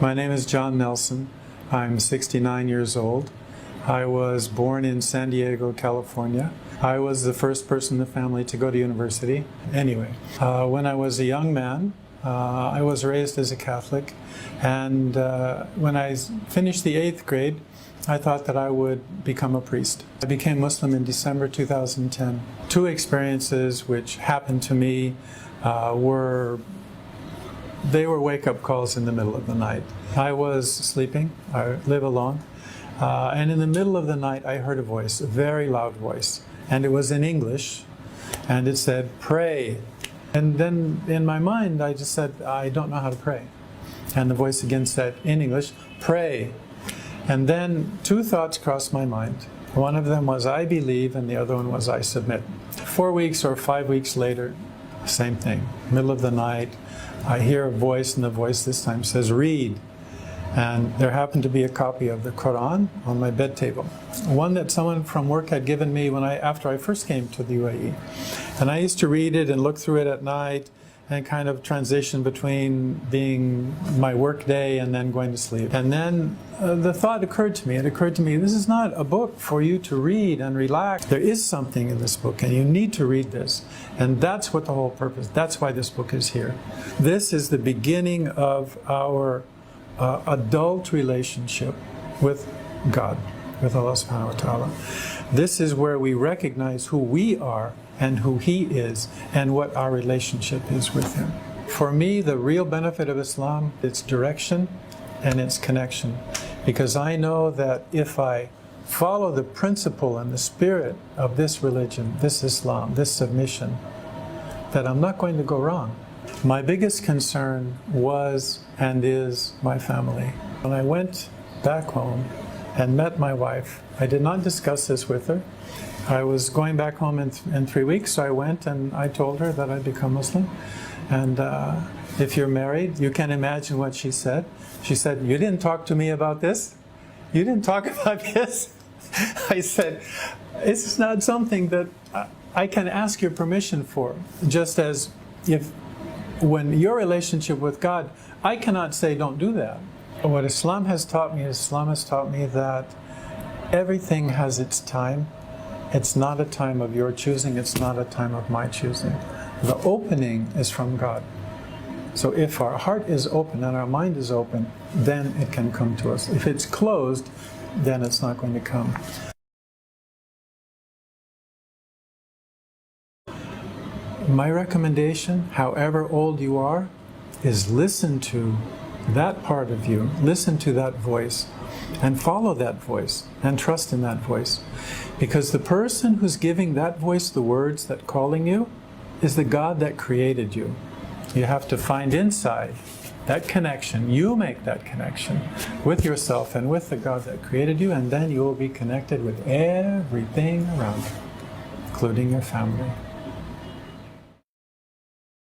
My name is John Nelson. I'm 69 years old. I was born in San Diego, California. I was the first person in the family to go to university. Anyway, when I was a young man, I was raised as a Catholic, and when I finished the 8th grade, I thought that I would become a priest. I became Muslim in December 2010. Two experiences which happened to me were wake-up calls in the middle of the night. I was sleeping, I live alone, and in the middle of the night I heard a voice, a very loud voice, and it was in English, and it said, "Pray." And then in my mind I just said, "I don't know how to pray." And the voice again said, in English, "Pray." And then two thoughts crossed my mind. One of them was, "I believe," and the other one was, "I submit." 4 weeks or 5 weeks later, same thing. Middle of the night, I hear a voice, and the voice this time says, "Read." And there happened to be a copy of the Quran on my bed table. One that someone from work had given me after I first came to the UAE. And I used to read it and look through it at night and kind of transition between being my work day and then going to sleep. And then the thought occurred to me. It occurred to me, this is not a book for you to read and relax. There is something in this book, and you need to read this. And that's what the whole purpose, that's why this book is here. This is the beginning of our adult relationship with God, with Allah subhanahu wa ta'ala. This is where we recognize who we are and who He is and what our relationship is with Him. For me, the real benefit of Islam, its direction and its connection. Because I know that if I follow the principle and the spirit of this religion, this Islam, this submission, that I'm not going to go wrong. My biggest concern was and is my family. When I went back home and met my wife, I did not discuss this with her. I was going back home in 3 weeks, so I went and I told her that I'd become Muslim. And if you're married, you can imagine what she said. She said, "You didn't talk to me about this? You didn't talk about this?" I said, "It's not something that I can ask your permission for. Just as when your relationship with God, I cannot say don't do that." What Islam has taught me that everything has its time. It's not a time of your choosing, it's not a time of my choosing. The opening is from God. So if our heart is open and our mind is open, then it can come to us. If it's closed, then it's not going to come. My recommendation, however old you are, is listen to that part of you, listen to that voice, and follow that voice, and trust in that voice. Because the person who's giving that voice the words that calling you is the God that created you. You have to find inside that connection. You make that connection with yourself and with the God that created you, and then you will be connected with everything around you, including your family.